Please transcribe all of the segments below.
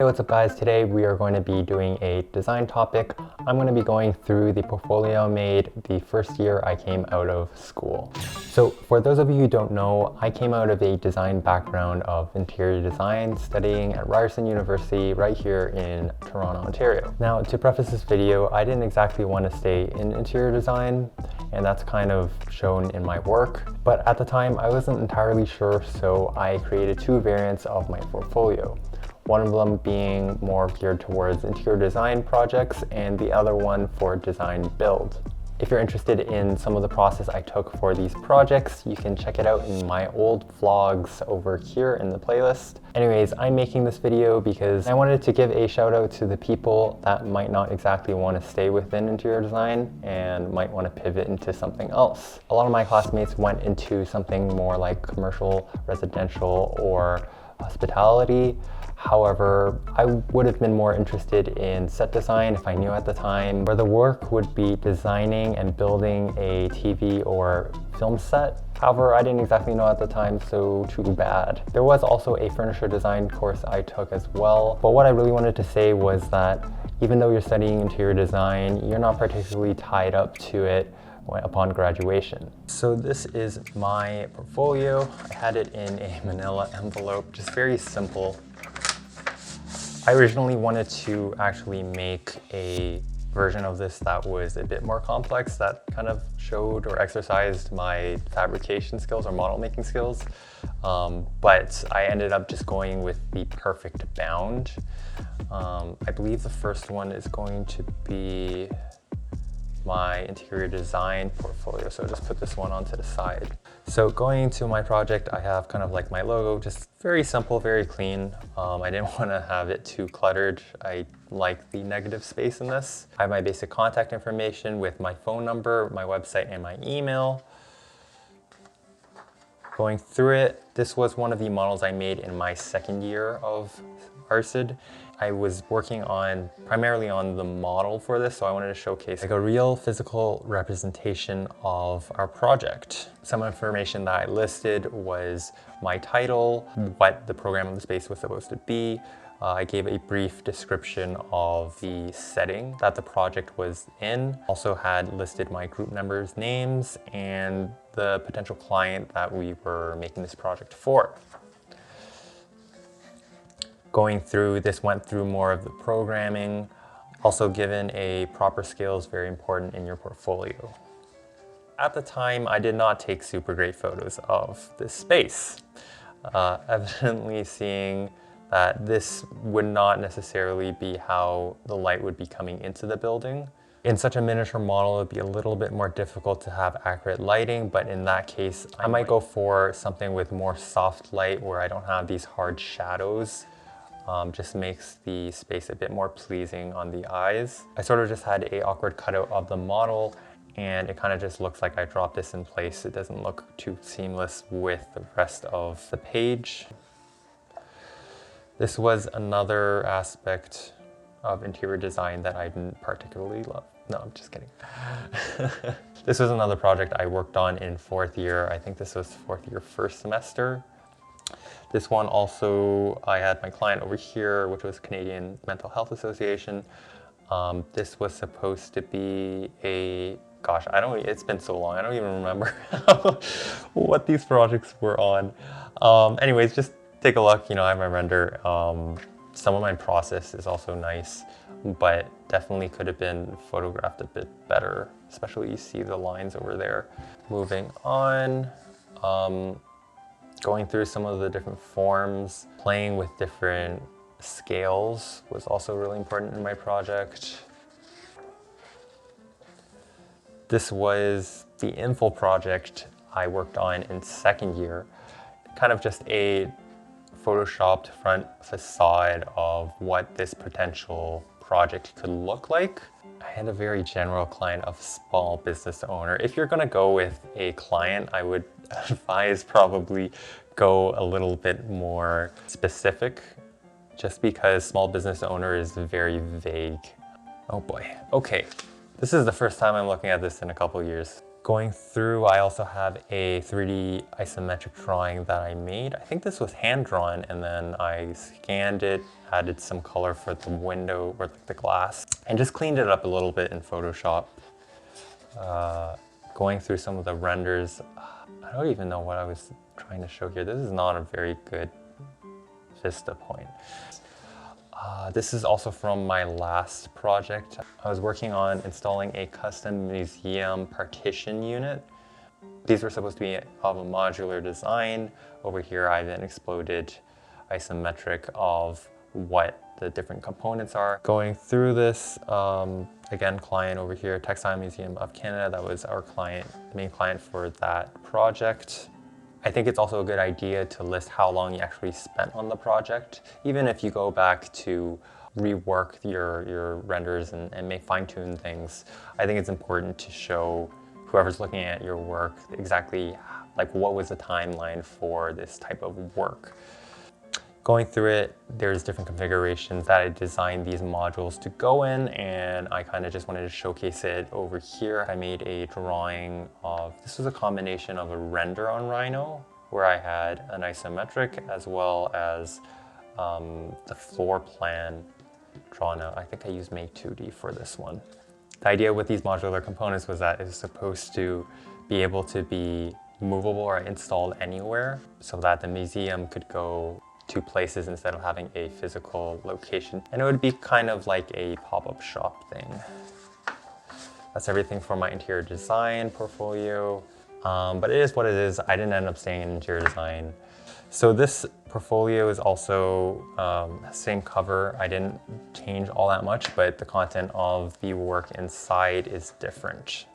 Hey, what's up guys? Today we are going to be doing a design topic. I'm going to be going through the portfolio I made the first year I came out of school. So for those of you who don't know, I came out of a design background of interior design, studying at Ryerson University right here in Toronto, Ontario. Now, to preface this video, I didn't exactly want to stay in interior design, and that's kind of shown in my work. But at the time, I wasn't entirely sure, so I created two variants of my portfolio. One of them being more geared towards interior design projects and the other one for design build. If you're interested in some of the process I took for these projects, you can check it out in my old vlogs over here in the playlist. Anyways, I'm making this video because I wanted to give a shout out to the people that might not exactly want to stay within interior design and might want to pivot into something else. A lot of my classmates went into something more like commercial, residential, or hospitality. However, I would have been more interested in set design if I knew at the time, where the work would be designing and building a TV or film set. However, I didn't exactly know at the time, so too bad. There was also a furniture design course I took as well, but what I really wanted to say was that even though you're studying interior design, you're not particularly tied up to it upon graduation. So this is my portfolio. I had it in a manila envelope, just very simple. I originally wanted to actually make a version of this that was a bit more complex, that kind of showed or exercised my fabrication skills or model making skills. But I ended up just going with the perfect bound. I believe the first one is going to be my interior design portfolio. So just put this one onto the side. So going into my project, I have kind of like my logo, just very simple, very clean. I didn't want to have it too cluttered. I like the negative space in this. I have my basic contact information with my phone number, my website, and my email. Going through it, this was one of the models I made in my second year of RSID. I was working primarily on the model for this, so I wanted to showcase like a real physical representation of our project. Some information that I listed was my title, what the program of the space was supposed to be. I gave a brief description of the setting that the project was in. Also had listed my group members' names and the potential client that we were making this project for. Going through this went through more of the programming. Also, given a proper scale is very important in your portfolio. At the time, I did not take super great photos of this space. Evidently seeing that this would not necessarily be how the light would be coming into the building. In such a miniature model, it would be a little bit more difficult to have accurate lighting, but in that case, I might go for something with more soft light where I don't have these hard shadows. Just makes the space a bit more pleasing on the eyes. I sort of just had an awkward cutout of the model, and it kind of just looks like I dropped this in place. It doesn't look too seamless with the rest of the page. This was another aspect of interior design that I didn't particularly love. No, I'm just kidding. This was another project I worked on in fourth year. I think this was fourth year, first semester. This one also, I had my client over here, which was Canadian Mental Health Association. This was supposed to be gosh, it's been so long, I don't even remember what these projects were on. Anyways, just take a look, I have my render. Some of my process is also nice, but definitely could have been photographed a bit better, especially you see the lines over there. Moving on. Going through some of the different forms, playing with different scales was also really important in my project. This was the Infill Project I worked on in second year. Kind of just a photoshopped front facade of what this potential project could look like. I had a very general client of small business owner. If you're gonna go with a client, I would advise probably go a little bit more specific, just because small business owner is very vague. Oh boy, okay. This is the first time I'm looking at this in a couple years. Going through, I also have a 3D isometric drawing that I made. I think this was hand drawn, and then I scanned it, added some color for the window or the glass, and just cleaned it up a little bit in Photoshop. Going through some of the renders, I don't even know what I was trying to show here. This is not a very good vista point. This is also from my last project. I was working on installing a custom museum partition unit. These were supposed to be of a modular design. Over here I then exploded isometric of what the different components are. Going through this, again, client over here, Textile Museum of Canada, that was our client, main client for that project. I think it's also a good idea to list how long you actually spent on the project. Even if you go back to rework your renders and may fine-tune things, I think it's important to show whoever's looking at your work exactly like what was the timeline for this type of work. Going through it, there's different configurations that I designed these modules to go in, and I kind of just wanted to showcase it over here. I made a drawing of, this was a combination of a render on Rhino, where I had an isometric as well as the floor plan drawn out. I think I used Make 2D for this one. The idea with these modular components was that it's supposed to be able to be movable or installed anywhere so that the museum could go to places instead of having a physical location. And it would be kind of like a pop-up shop thing. That's everything for my interior design portfolio. But it is what it is. I didn't end up staying in interior design. So this portfolio is also same cover. I didn't change all that much, but the content of the work inside is different.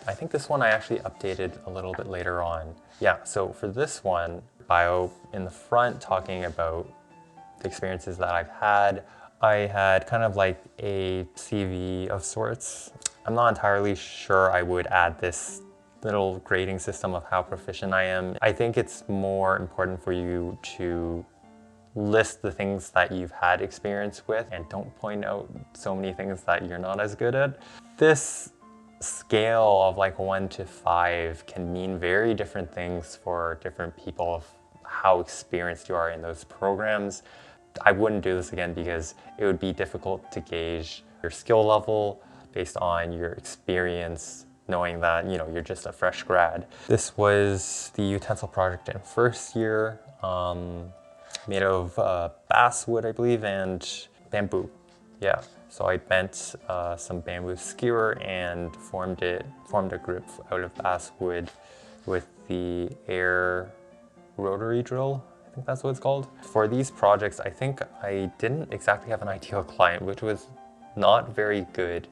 I think this one I actually updated a little bit later on. Yeah, so for this one, bio in the front talking about the experiences that I've had. I had kind of like a CV of sorts. I'm not entirely sure I would add this little grading system of how proficient I am. I think it's more important for you to list the things that you've had experience with and don't point out so many things that you're not as good at. This scale of like 1 to 5 can mean very different things for different people of how experienced you are in those programs. I wouldn't do this again because it would be difficult to gauge your skill level based on your experience, knowing that you're just a fresh grad. This was the utensil project in first year, made of basswood, I believe, and bamboo. Yeah, so I bent some bamboo skewer and formed a grip out of basswood with the air rotary drill. I think that's what it's called. For these projects, I think I didn't exactly have an ideal client, which was not very good.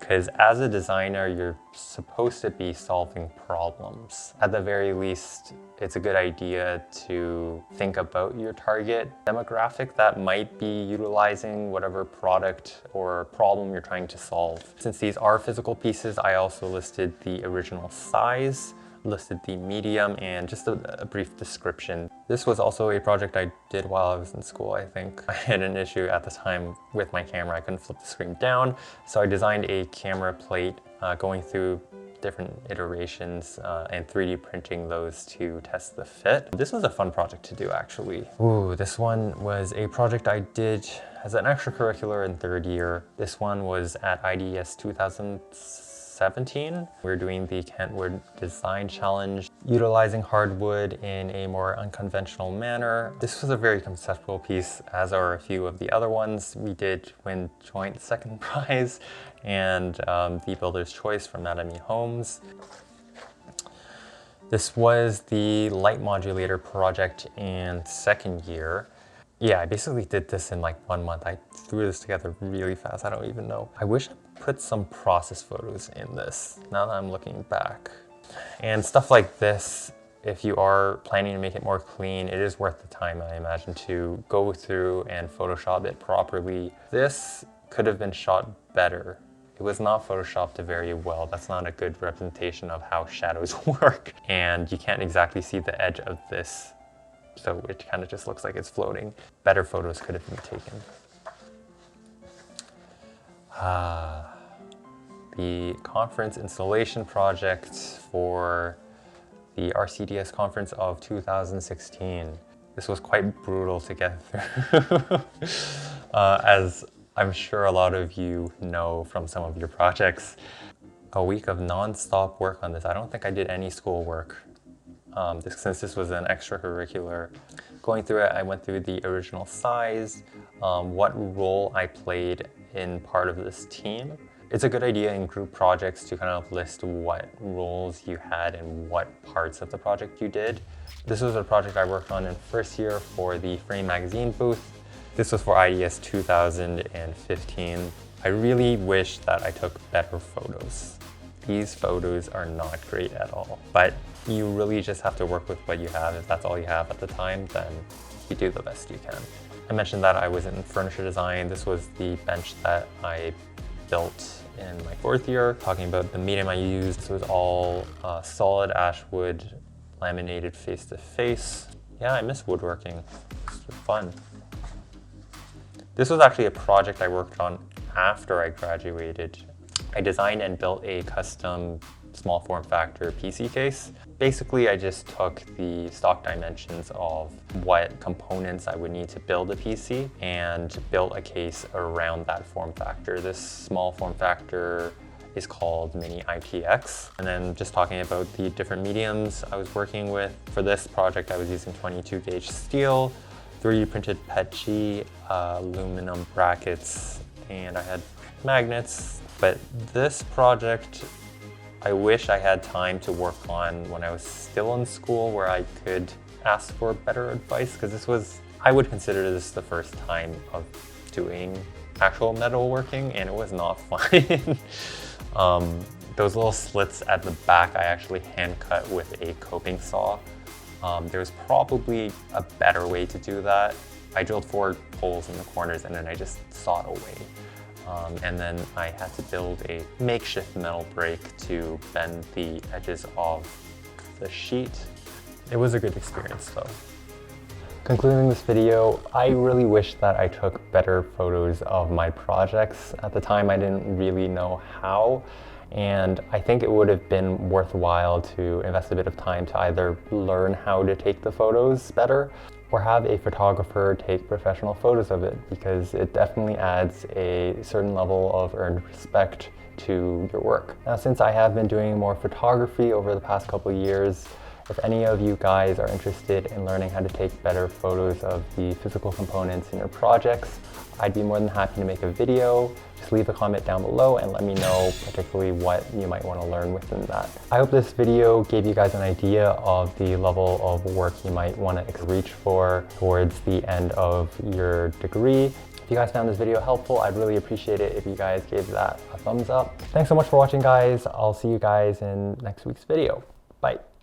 Because as a designer, you're supposed to be solving problems. At the very least, it's a good idea to think about your target demographic that might be utilizing whatever product or problem you're trying to solve. Since these are physical pieces, I also listed the original size, listed the medium, and just a brief description. This was also a project I did while I was in school, I think. I had an issue at the time with my camera. I couldn't flip the screen down, so I designed a camera plate, going through different iterations and 3D printing those to test the fit. This was a fun project to do, actually. Ooh, this one was a project I did as an extracurricular in third year. This one was at IDS 2017. We're doing the Kentwood Design Challenge, utilizing hardwood in a more unconventional manner. This was a very conceptual piece, as are a few of the other ones. We did win joint second prize and the Builder's Choice from Madame Homes. This was the light modulator project in second year. Yeah, I basically did this in like 1 month. I threw this together really fast. I don't even know. I wish I put some process photos in this now that I'm looking back. And stuff like this, if you are planning to make it more clean, it is worth the time, I imagine, to go through and Photoshop it properly. This could have been shot better. It was not photoshopped very well. That's not a good representation of how shadows work. And you can't exactly see the edge of this, so it kind of just looks like it's floating. Better photos could have been taken. the conference installation project for the RCDS conference of 2016. This was quite brutal to get through, as I'm sure a lot of you know from some of your projects. A week of non-stop work on this. I don't think I did any school work, since this was an extracurricular. Going through it, I went through the original size, what role I played in part of this team. It's a good idea in group projects to kind of list what roles you had and what parts of the project you did. This was a project I worked on in first year for the Frame magazine booth. This was for IDS 2015. I really wish that I took better photos. These photos are not great at all, but you really just have to work with what you have. If that's all you have at the time, then you do the best you can. I mentioned that I was in furniture design. This was the bench that I built in my fourth year. Talking about the medium I used, this was all solid ash wood, laminated face-to-face. Yeah, I miss woodworking. It's fun. This was actually a project I worked on after I graduated. I designed and built a custom small form factor PC case. Basically, I just took the stock dimensions of what components I would need to build a PC and built a case around that form factor. This small form factor is called Mini IPX. And then just talking about the different mediums I was working with. For this project, I was using 22 gauge steel, 3D printed PETG, aluminum brackets, and I had magnets. But this project, I wish I had time to work on when I was still in school, where I could ask for better advice, because I would consider this the first time of doing actual metalworking, and it was not fun. Those little slits at the back, I actually hand cut with a coping saw. There's probably a better way to do that. I drilled 4 holes in the corners and then I just sawed away. And then I had to build a makeshift metal brake to bend the edges of the sheet. It was a good experience though. Concluding this video, I really wish that I took better photos of my projects. At the time, I didn't really know how, and I think it would have been worthwhile to invest a bit of time to either learn how to take the photos better or have a photographer take professional photos of it, because it definitely adds a certain level of earned respect to your work. Now, since I have been doing more photography over the past couple of years, if any of you guys are interested in learning how to take better photos of the physical components in your projects, I'd be more than happy to make a video. Just leave a comment down below and let me know particularly what you might want to learn within that. I hope this video gave you guys an idea of the level of work you might want to reach for towards the end of your degree. If you guys found this video helpful, I'd really appreciate it if you guys gave that a thumbs up. Thanks so much for watching, guys. I'll see you guys in next week's video. Bye.